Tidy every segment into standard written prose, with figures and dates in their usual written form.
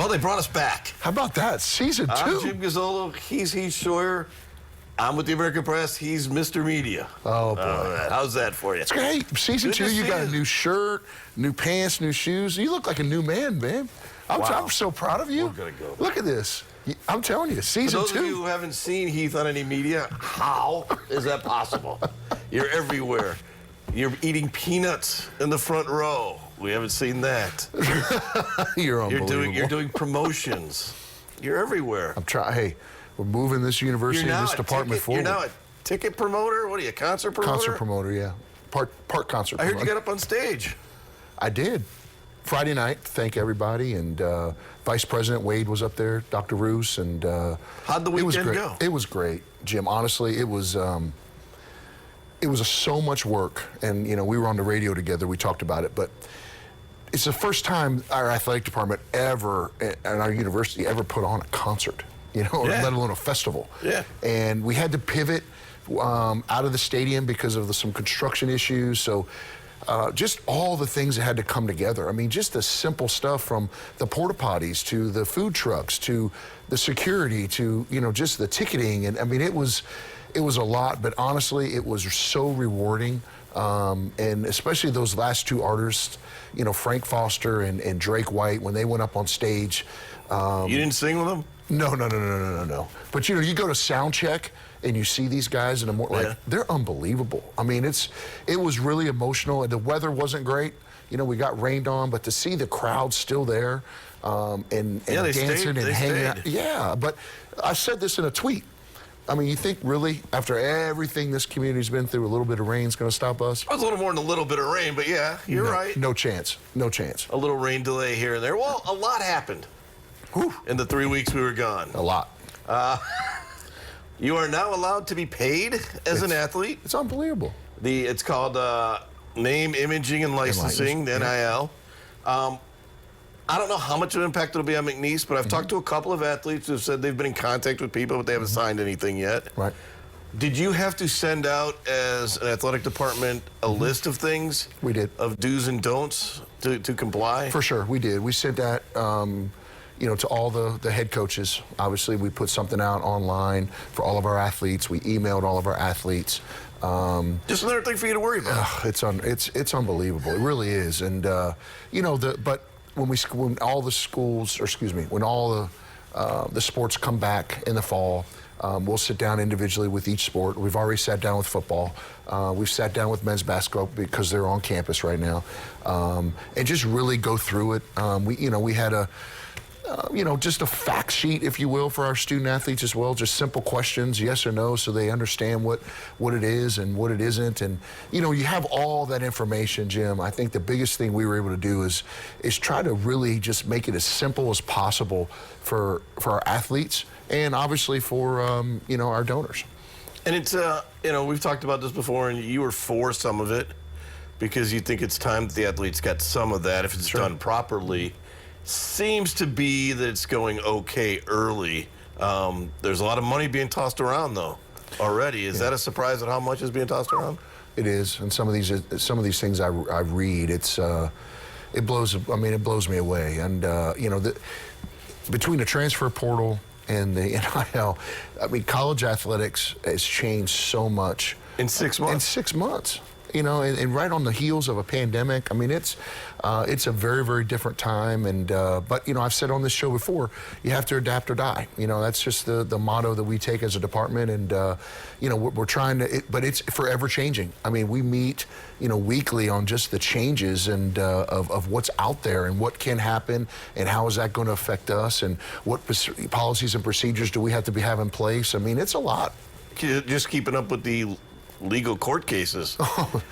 Oh, they brought us back. How about that? Season 2. I'm Jim Gazzolo. He's Sawyer. I'm with the American Press. He's Mr. Media. Oh, boy. How's that for you? It's great. Season 2, you got a new shirt, new pants, new shoes. You look like a new man, man. I'm so proud of you. We're going to go. Look at this. I'm telling you, season 2. For those of you who haven't seen Heath on any media, how is that possible? You're everywhere. You're eating peanuts in the front row. We haven't seen that. You're unbelievable. You're doing promotions. You're everywhere. I'm trying. Hey, we're moving this university and this department forward. You're now a ticket promoter? What are you, a concert promoter? Concert promoter, yeah. Part concert promoter. I heard you got up on stage. I did. Friday night, thank everybody, and Vice President Wade was up there, Dr. Roos, and how'd the weekend go? It was great, Jim. Honestly, it was so much work, and we were on the radio together. We talked about it, but it's the first time our athletic department ever, and our university ever put on a concert, let alone a festival. Yeah. And we had to pivot out of the stadium because of some construction issues. So. Just all the things that had to come together. I mean, just the simple stuff from the porta potties to the food trucks to the security to, just the ticketing. And I mean, it was a lot, but honestly, it was so rewarding. And especially those last 2 artists, Frank Foster and Drake White, when they went up on stage. You didn't sing with them? No. But you go to sound check and you see these guys and they're unbelievable. I mean, it was really emotional, and the weather wasn't great. We got rained on, but to see the crowd still there and dancing and hanging out. Yeah, but I said this in a tweet. I mean, you think really, after everything this community's been through, a little bit of rain's going to stop us? It was a little more than a little bit of rain, but yeah, you're right. No chance. No chance. A little rain delay here and there. Well, a lot happened in the 3 weeks we were gone. A lot. You are now allowed to be paid as an athlete. It's unbelievable. It's called Name, Imaging, and Licensing, the NIL. I don't know how much of an impact it'll be on McNeese, but I've talked to a couple of athletes who have said they've been in contact with people, but they haven't signed anything yet. Right. Did you have to send out, as an athletic department, a list of things? We did. Of do's and don'ts to comply? For sure, we did. We sent that, to all the head coaches. Obviously, we put something out online for all of our athletes. We emailed all of our athletes. Just another thing for you to worry about. It's unbelievable. It really is. And but when all the schools, or excuse me, when all the sports come back in the fall, we'll sit down individually with each sport. We've already sat down with football. We've sat down with men's basketball because they're on campus right now, and just really go through it. We had just a fact sheet, if you will, for our student athletes as well. Just simple questions, yes or no, so they understand what it is and what it isn't. And you have all that information, Jim. I think the biggest thing we were able to do is try to really just make it as simple as possible for our athletes and obviously for our donors. And it's we've talked about this before, and you were for some of it because you think it's time that the athletes get some of that if it's done properly. Seems to be that it's going okay early. There's a lot of money being tossed around though already. Is that a surprise at how much is being tossed around? It is, and some of these things I read, it blows me away. And between the transfer portal and the NIL, I mean, college athletics has changed so much in 6 months. In 6 months. And right on the heels of a pandemic. I mean, it's a very, very different time. And but I've said on this show before, you have to adapt or die. That's just the motto that we take as a department. And we're trying to, but it's forever changing. I mean, we meet weekly on just the changes and of what's out there and what can happen and how is that going to affect us and what policies and procedures do we have to have in place. I mean, it's a lot. Just keeping up with the legal court cases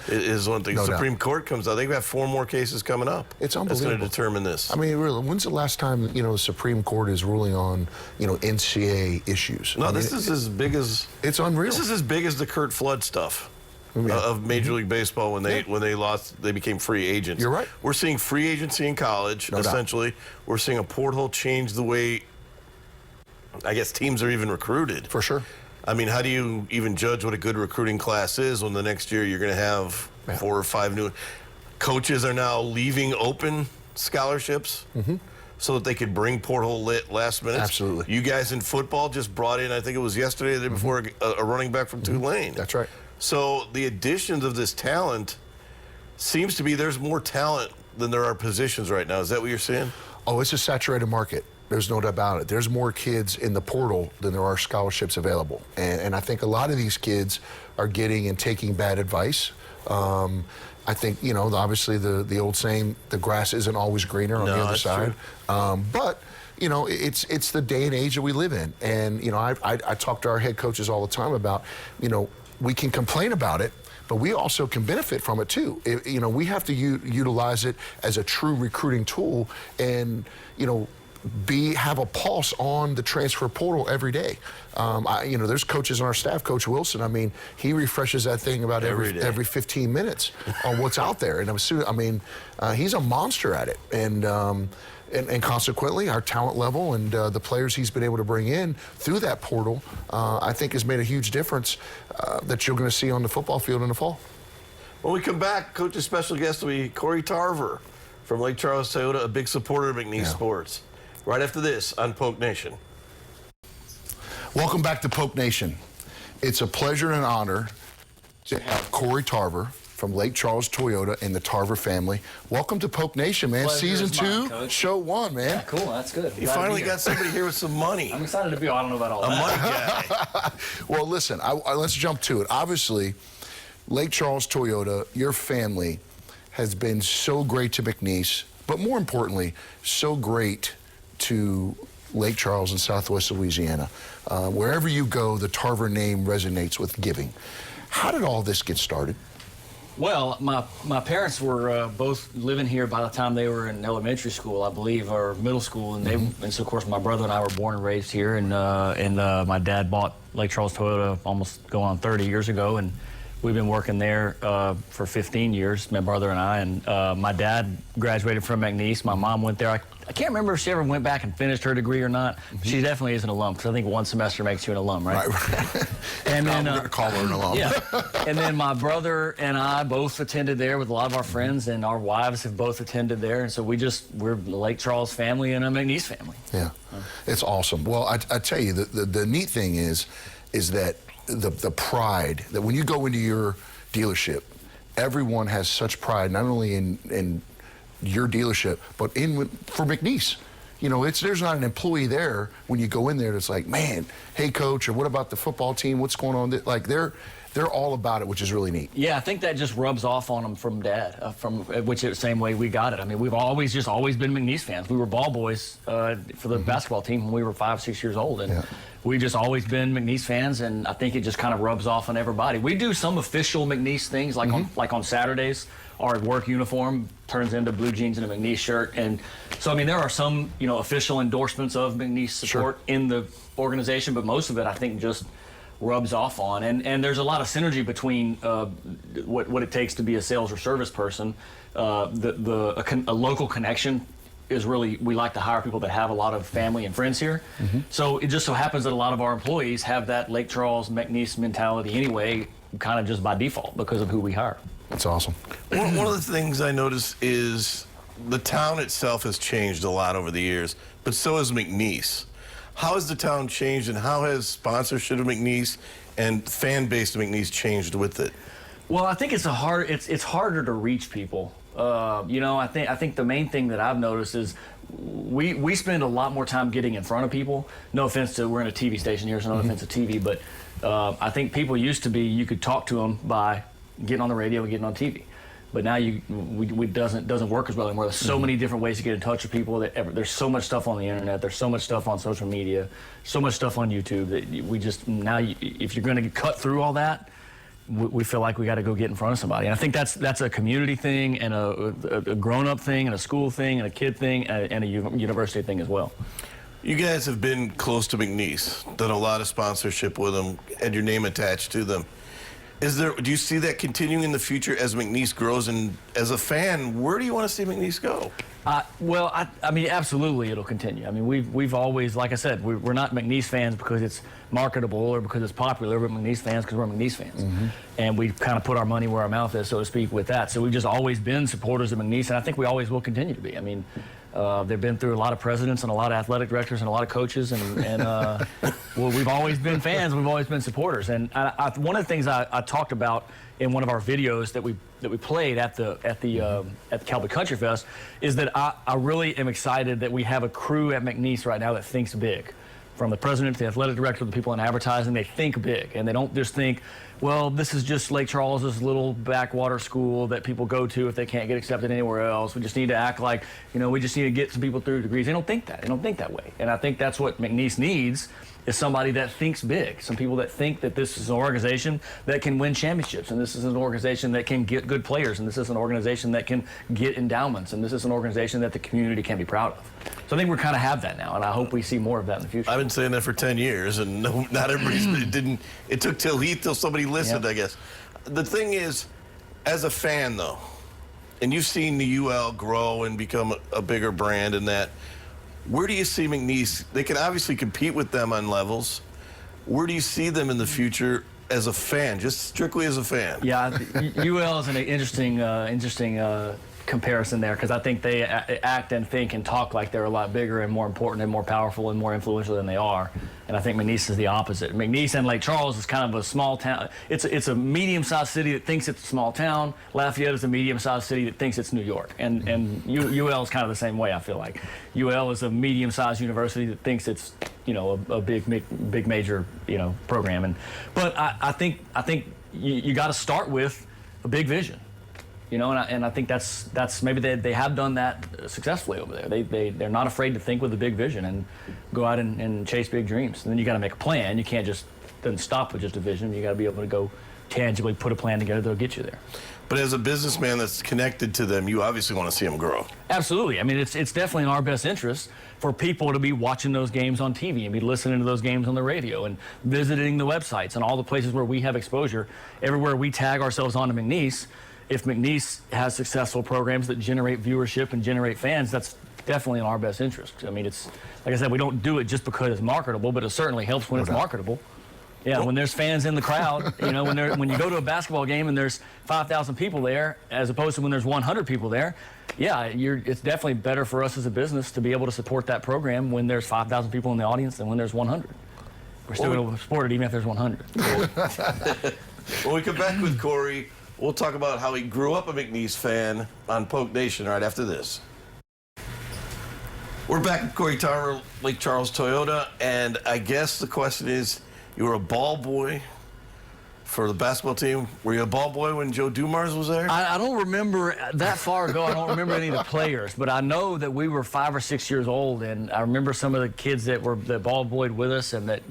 is one thing. No Supreme doubt. Court comes out. They've got 4 more cases coming up. It's unbelievable. That's going to determine this. I mean, really, when's the last time the Supreme Court is ruling on NCAA issues? No, this is as big as it's unreal. This is as big as the Curt Flood stuff of Major League Baseball when they lost, they became free agents. You're right. We're seeing free agency in college. No essentially, doubt. We're seeing a porthole change the way I guess teams are even recruited. For sure. I mean, how do you even judge what a good recruiting class is when the next year you're going to have 4 or 5 new coaches are now leaving open scholarships? so that they could bring portal lit last minute. Absolutely. You guys in football just brought in, I think it was yesterday, the day before, a running back from Tulane. That's right. So the additions of this talent seems to be there's more talent than there are positions right now. Is that what you're saying? Oh, it's a saturated market. There's no doubt about it. There's more kids in the portal than there are scholarships available. And I think a lot of these kids are getting and taking bad advice. I think, you know, obviously the old saying, the grass isn't always greener on the other side. But, you know, it's the day and age that we live in. And, you know, I talk to our head coaches all the time about, you know, we can complain about it, but we also can benefit from it too. You know, we have to utilize it as a true recruiting tool and, you know, have a pulse on the transfer portal every day. You know, there's coaches on our staff, Coach Wilson, I mean, he refreshes that thing about every 15 minutes on what's out there. And I mean, he's a monster at it. And consequently, our talent level and the players he's been able to bring in through that portal, I think has made a huge difference that you're going to see on the football field in the fall. When we come back, Coach's special guest will be Corey Tarver from Lake Charles Toyota, a big supporter of McNeese Sports. Right after this on Polk Nation. Welcome back to Polk Nation. It's a pleasure and an honor to have Corey Tarver from Lake Charles Toyota and the Tarver family. Welcome to Polk Nation, man. Season 2, show 1, man. Yeah, cool. That's good. You finally got somebody here with some money. I'm excited to be on. I don't know about all a that. money guy. Well, listen, let's jump to it. Obviously, Lake Charles Toyota, your family has been so great to McNeese, but more importantly, so great to Lake Charles and Southwest Louisiana. Wherever you go, the Tarver name resonates with giving. How did all this get started? Well, my parents were both living here by the time they were in elementary school, I believe, or middle school, and and so of course my brother and I were born and raised here, and my dad bought Lake Charles Toyota almost going on 30 years ago, and we've been working there for 15 years, my brother and I, and my dad graduated from McNeese. My mom went there. I can't remember if she ever went back and finished her degree or not. She definitely is an alum, because I think one semester makes you an alum, right? Right. And then, I'm going to call her an alum. Yeah. And then my brother and I both attended there with a lot of our friends, and our wives have both attended there. And so we're the Lake Charles family and a McNeese family. Yeah, it's awesome. Well, I tell you, the neat thing is that the pride that when you go into your dealership, everyone has such pride, not only in your dealership, but for McNeese. You know, there's not an employee there when you go in there that's like, man, hey coach, or what about the football team? What's going on? Like they're all about it, which is really neat. Yeah, I think that just rubs off on them from dad, which is the same way we got it. I mean, we've always been McNeese fans. We were ball boys for the basketball team when we were 5, 6 years old, and we've just always been McNeese fans. And I think it just kind of rubs off on everybody. We do some official McNeese things, like on Saturdays. Our work uniform turns into blue jeans and a McNeese shirt, and so I mean there are some official endorsements of McNeese support in the organization, but most of it I think just rubs off on, and there's a lot of synergy between what it takes to be a sales or service person. A local connection is really, we like to hire people that have a lot of family and friends here. So it just so happens that a lot of our employees have that Lake Charles McNeese mentality anyway, kind of just by default because of who we hire. That's awesome. One of the things I noticed is the town itself has changed a lot over the years, but so has McNeese. How has the town changed, and how has sponsorship of McNeese and fan base of McNeese changed with it? Well, I think it's harder to reach people. I think the main thing that I've noticed is we spend a lot more time getting in front of people. No offense to, we're in a TV station here, so no offense to TV, but I think people used to be, you could talk to them by getting on the radio and getting on TV. But now it doesn't work as well anymore. There's so many different ways to get in touch with people. There's so much stuff on the internet. There's so much stuff on social media. So much stuff on YouTube that if you're going to cut through all that, we feel like we got to go get in front of somebody. And I think that's a community thing, and a grown-up thing, and a school thing, and a kid thing, and a university thing as well. You guys have been close to McNeese, done a lot of sponsorship with them, had your name attached to them. Do you see that continuing in the future as McNeese grows? And as a fan, where do you want to see McNeese go? Well, I mean, absolutely, it'll continue. I mean, we've always, like I said, we're not McNeese fans because it's marketable or because it's popular. We're McNeese fans because we're McNeese fans, and we kind of put our money where our mouth is, so to speak, with that. So we've just always been supporters of McNeese, and I think we always will continue to be. I mean, They've been through a lot of presidents and a lot of athletic directors and a lot of coaches, and well, we've always been fans. We've always been supporters. And one of the things I talked about in one of our videos that we played at the Cowboy Country Fest is that I really am excited that we have a crew at McNeese right now that thinks big. From the president to the athletic director to the people in advertising, they think big, and they don't just think, well, this is just Lake Charles's little backwater school that people go to if they can't get accepted anywhere else. We just need to act like, we just need to get some people through degrees. They don't think that. They don't think that way. And I think that's what McNeese needs, is somebody that thinks big, some people that think that this is an organization that can win championships, and this is an organization that can get good players, and this is an organization that can get endowments, and this is an organization that the community can be proud of. So I think we kind of have that now, and I hope we see more of that in the future. I've been saying that for 10 years, and not everybody's, it took till somebody listened, Yep. I guess. The thing is, as a fan, though, and you've seen the UL grow and become a bigger brand and that, where do you see McNeese? They can obviously compete with them on levels. Where do you see them in the future as a fan, just strictly as a fan? Yeah, UL is an interesting comparison there, because I think they act and think and talk like they're a lot bigger and more important and more powerful and more influential than they are. And I think McNeese is the opposite. McNeese and Lake Charles is kind of a small town. It's a medium-sized city that thinks it's a small town. Lafayette is a medium-sized city that thinks it's New York. And UL is kind of the same way, I feel like. UL is a medium-sized university that thinks it's a big major program. But I think you got to start with a big vision. And I think that's maybe they have done that successfully over there. They're not afraid to think with a big vision and go out and chase big dreams. And then you got to make a plan. You can't just then stop with just a vision. You got to be able to go tangibly put a plan together that'll get you there. But as a businessman that's connected to them, you obviously want to see them grow. Absolutely. I mean, it's definitely in our best interest for people to be watching those games on TV and be listening to those games on the radio and visiting the websites and all the places where we have exposure. Everywhere we tag ourselves onto McNeese, if McNeese has successful programs that generate viewership and generate fans, that's definitely in our best interest. I mean, it's like I said, we don't do it just because it's marketable, but it certainly helps when it's marketable. Yeah, when there's fans in the crowd, when you go to a basketball game and there's 5,000 people there, as opposed to when there's 100 people there, yeah, it's definitely better for us as a business to be able to support that program when there's 5,000 people in the audience than when there's 100. We're still going to support it even if there's 100. When we come back with Corey, we'll talk about how he grew up a McNeese fan on Polk Nation right after this. We're back with Corey Tarver, Lake Charles Toyota, and I guess the question is, you were a ball boy for the basketball team. Were you a ball boy when Joe Dumars was there? I don't remember that far ago. I don't remember any of the players, but I know that we were 5 or 6 years old, and I remember some of the kids that ball boyed with us, and that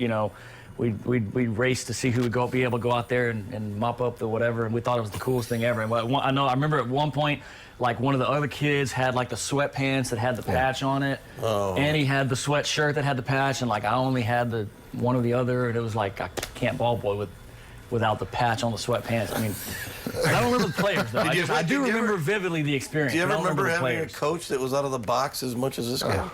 we'd race to see who would be able to go out there and mop up the whatever, and we thought it was the coolest thing ever. And I remember at one point, like one of the other kids had like the sweatpants that had the patch on it, and he had the sweatshirt that had the patch, and like I only had the one or the other, and it was like I can't ball boy without the patch on the sweatpants. I mean, I don't remember the players though. I do remember vividly the experience. Do you ever remember having players. a coach that was out of the box as much as this guy?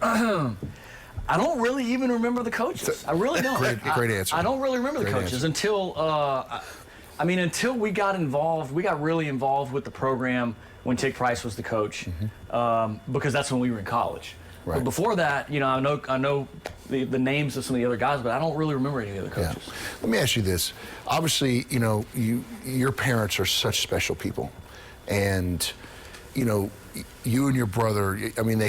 I don't really even remember the coaches. I really don't. Great answer. I don't really remember the coaches until we got involved. We got really involved with the program when Tick Price was the coach, because that's when we were in college. Right. But before that, I know the names of some of the other guys, but I don't really remember any of the coaches. Yeah. Let me ask you this. Obviously, your parents are such special people, and you and your brother, I mean,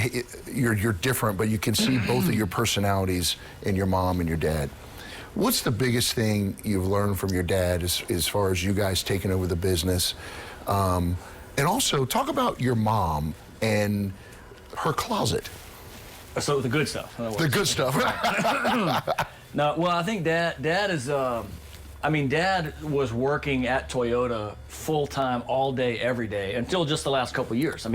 you're different, but you can see both of your personalities in your mom and your dad. What's the biggest thing you've learned from your dad as far as you guys taking over the business? And also, talk about your mom and her closet. So the good stuff. The good stuff. No, well, I think Dad is. Dad was working at Toyota full time, all day, every day, until just the last couple of years.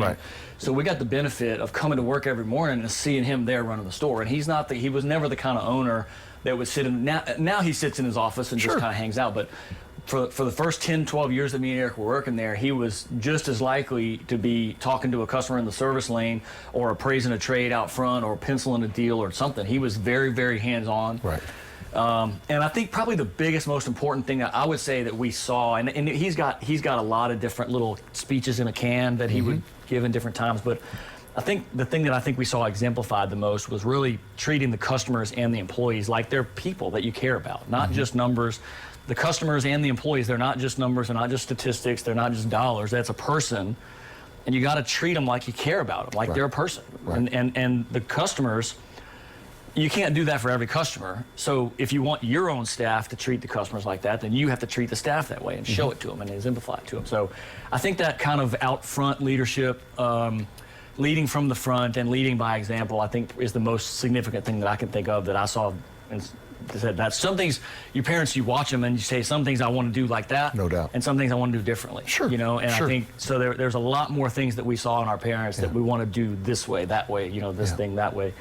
So we got the benefit of coming to work every morning and seeing him there running the store. And he was never the kind of owner that would sit in. Now he sits in his office and just kind of hangs out, but. For the first 10, 12 years that me and Eric were working there, he was just as likely to be talking to a customer in the service lane or appraising a trade out front or penciling a deal or something. He was very, very hands-on. Right. And I think probably the biggest, most important thing that I would say that we saw, and he's got a lot of different little speeches in a can that he would give in different times, but I think the thing that I think we saw exemplified the most was really treating the customers and the employees like they're people that you care about, not just numbers. The customers and the employees, they're not just numbers, they're not just statistics, they're not just dollars. That's a person, and you got to treat them like you care about them, like they're a person. Right. And the customers, you can't do that for every customer. So if you want your own staff to treat the customers like that, then you have to treat the staff that way and show it to them and exemplify it to them. So I think that kind of out front leadership, leading from the front and leading by example, I think is the most significant thing that I can think of that I saw. And said that some things, your parents, you watch them and you say some things I want to do like that, no doubt, and some things I want to do differently. Sure, you know, and sure. I think so. There's a lot more things that we saw in our parents that we want to do this way, that way, you know, this thing that way.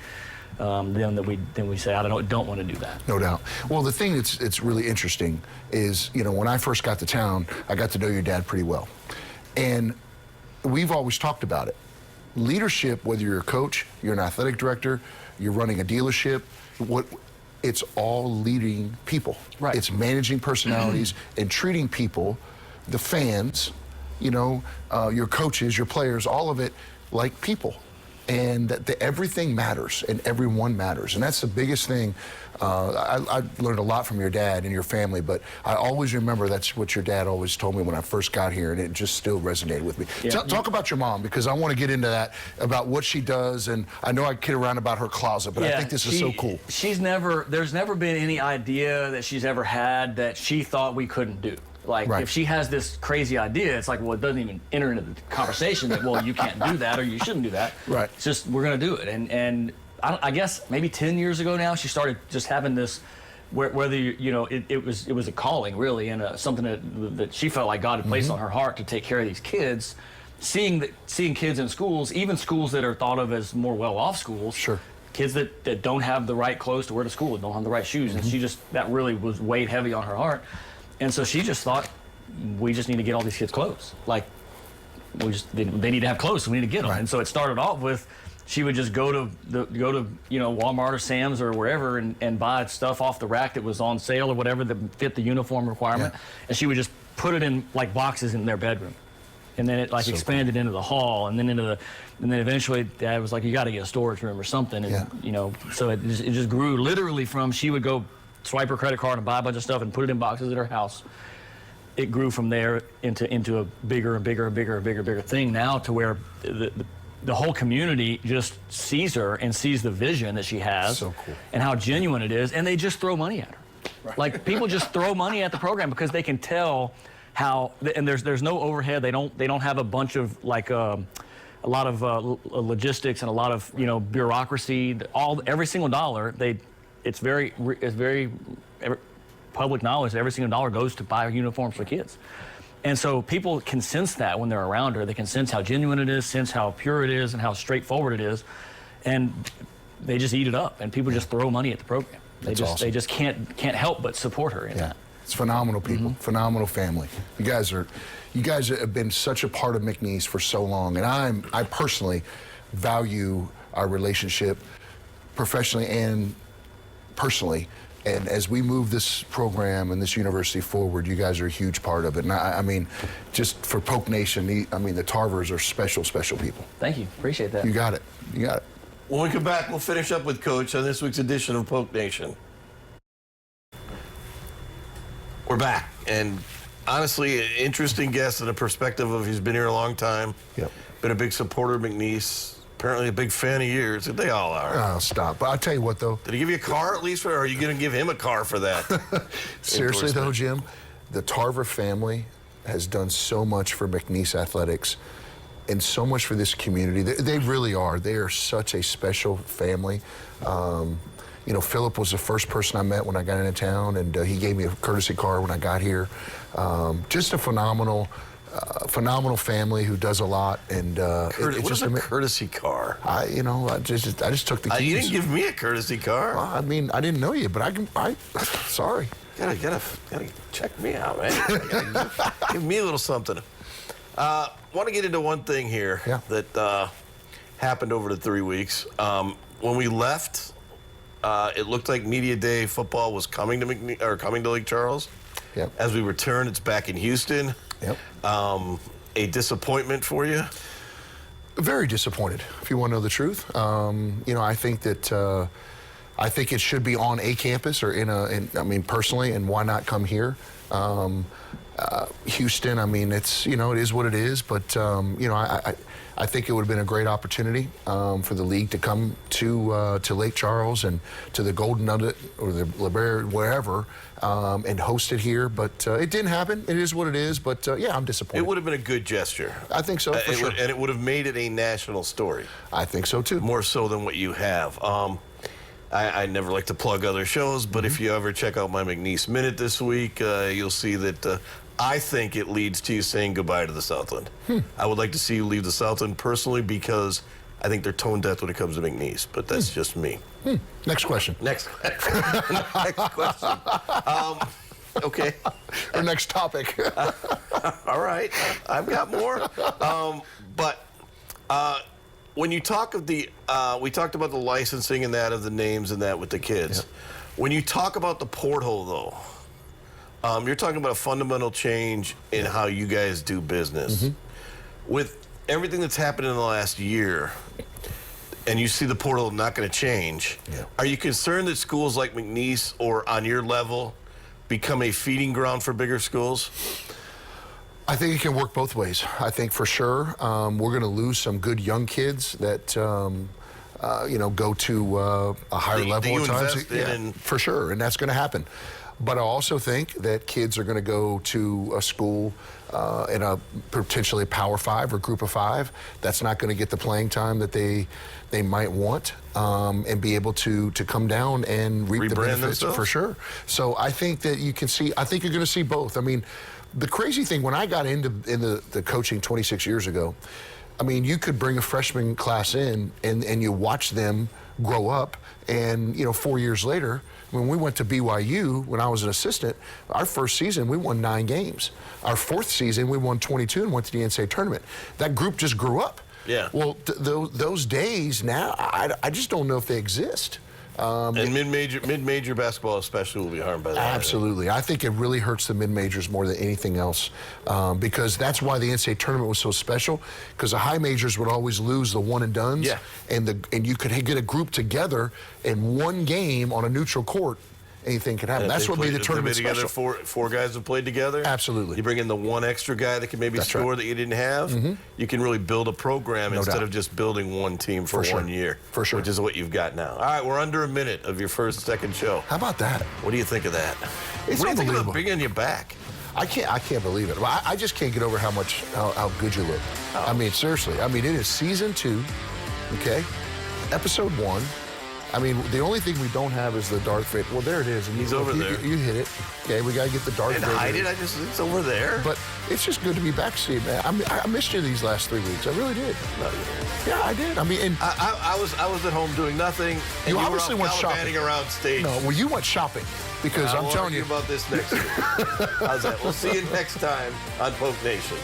Then we say I don't want to do that. No doubt. Well, the thing that's really interesting is, you know, when I first got to town, I got to know your dad pretty well, and we've always talked about it. Leadership, whether you're a coach, you're an athletic director, you're running a dealership, it's all leading people. Right. It's managing personalities and treating people, the fans, you know, your coaches, your players, all of it like people. And that everything matters and everyone matters. And that's the biggest thing. I learned a lot from your dad and your family, but I always remember that's what your dad always told me when I first got here, and it just still resonated with me. Yeah. Talk about your mom, because I want to get into that, about what she does, and I know I kid around about her closet, but I think this is so cool. There's never been any idea that she's ever had that she thought we couldn't do. Like, if she has this crazy idea, it's like, well, it doesn't even enter into the conversation that, well, you can't do that or you shouldn't do that. Right. It's just, we're going to do it. And I guess maybe 10 years ago now, she started just having this, whether, you know, it was a calling, really, and something that she felt like God had placed on her heart to take care of these kids. Seeing kids in schools, even schools that are thought of as more well-off schools. Sure. Kids that don't have the right clothes to wear to school, don't have the right shoes. And she just, that really was weighed heavy on her heart. And so she just thought, we just need to get all these kids clothes. Like, they need to have clothes, so we need to get them. Right. And so it started off with, she would just go to you know, Walmart or Sam's or wherever and buy stuff off the rack that was on sale or whatever that fit the uniform requirement. Yeah. And she would just put it in like boxes in their bedroom. And then it like expanded into the hall, and then and then eventually Dad was like, you got to get a storage room or something. And you know, so it just grew literally from, she would go swipe her credit card and buy a bunch of stuff and put it in boxes at her house. It grew from there into a bigger and bigger and bigger and bigger thing now, to where the whole community just sees her and sees the vision that she has. So cool. And how genuine it is, and they just throw money at her. Right. Like, people just throw money at the program because they can tell how, and there's no overhead. They don't have a bunch of like a lot of logistics and a lot of, you know, bureaucracy. Every single dollar it's very public knowledge that every single dollar goes to buy uniforms for kids. And so people can sense that when they're around her. They can sense how genuine it is, sense how pure it is, and how straightforward it is. And they just eat it up, and people just throw money at the program. They just can't help but support her in that. It's phenomenal people, phenomenal family. You guys have been such a part of McNeese for so long, and I personally value our relationship professionally and personally. And as we move this program and this university forward, you guys are a huge part of it. And I mean, just for Polk Nation, the Tarvers are special, special people. Thank you. Appreciate that. You got it. You got it. When we come back, we'll finish up with Coach on this week's edition of Polk Nation. We're back, and honestly, an interesting guest and a perspective of he's been here a long time. Yep. Been a big supporter of McNeese. Apparently a big fan of yours. They all are. Oh, stop. But I'll tell you what, though. Did he give you a car at least, or are you going to give him a car for that? Seriously, though, Jim, the Tarver family has done so much for McNeese athletics and so much for this community. They really are. They are such a special family. You know, Philip was the first person I met when I got into town, and he gave me a courtesy car when I got here. Just a phenomenal family who does a lot, and what is a courtesy car? I just took the keys. You didn't give me a courtesy car. Well, I mean, I didn't know you, but sorry. Gotta check me out, man. Give me a little something. Want to get into one thing here that happened over the 3 weeks. When we left, it looked like Media Day football was coming to Lake Charles. Yep. As we return, it's back in Houston. Yep. A disappointment for you? Very disappointed, if you want to know the truth. You know, I think that I think it should be on a campus or I mean, personally, and why not come here? Houston, I mean, it's, you know, it is what it is, but, you know, I think it would have been a great opportunity for the league to come to Lake Charles and to the Golden Nugget or the LeBaron, wherever, and host it here. But it didn't happen. It is what it is. But yeah, I'm disappointed. It would have been a good gesture. I think so, for sure. And it would have made it a national story. I think so too. More so than what you have. I never like to plug other shows, but if you ever check out my McNeese Minute this week, you'll see that I think it leads to you saying goodbye to the Southland. I would like to see you leave the Southland personally because I think they're tone deaf when it comes to McNeese, but that's just me. Next question. Next question. Okay. Or next topic. All right. I've got more. When you talk of the, we talked about the licensing and that of the names and that with the kids. Yep. When you talk about the porthole, though, you're talking about a fundamental change in how you guys do business. With everything that's happened in the last year, and you see the portal not going to change, are you concerned that schools like McNeese or on your level become a feeding ground for bigger schools? I think it can work both ways. I think for sure we're going to lose some good young kids that you know, go to a higher level at times. For sure, and that's going to happen. But I also think that kids are going to go to a school in a potentially Power 5 or Group of 5 that's not going to get the playing time that they might want, and be able to come down and reap the benefits for sure. So I think that you can see. I think you're going to see both. I mean, the crazy thing when I got into the coaching 26 years ago, I mean, you could bring a freshman class in and you watch them grow up, and you know, 4 years later, when we went to BYU, when I was an assistant, our first season we won 9 games. Our fourth season we won 22 and went to the NCAA tournament. That group just grew up. Yeah. Well, those days now, I just don't know if they exist. And mid-major basketball especially will be harmed by that. Absolutely. I think it really hurts the mid-majors more than anything else, because that's why the NCAA tournament was so special, because the high majors would always lose the one-and-dones, and you could get a group together in one game on a neutral court. Anything could happen. That's what made the tournament special. Four guys have played together. Absolutely. You bring in the one extra guy that can maybe score that you didn't have. You can really build a program instead of just building one team for 1 year. For sure. Which is what you've got now. All right, we're under a minute of your second show. How about that? What do you think of that? It's what do you think unbelievable. about bringing you back? I can't believe it. I just can't get over how good you look. I mean, seriously. I mean, it is season 2, okay? Episode 1. I mean, the only thing we don't have is the Darth Vader. Well, there it is. And he's over there. You hit it. Okay, we got to get the Darth Vader. Hide it. It's over there. But it's just good to be back, Steve, man. I missed you these last 3 weeks. I really did. Yeah, I did. I mean, and I was at home doing nothing. And you obviously went shopping around stage. No, well, you went shopping because I'm telling you about this next week. How's that? We'll see you next time on Poke Nation.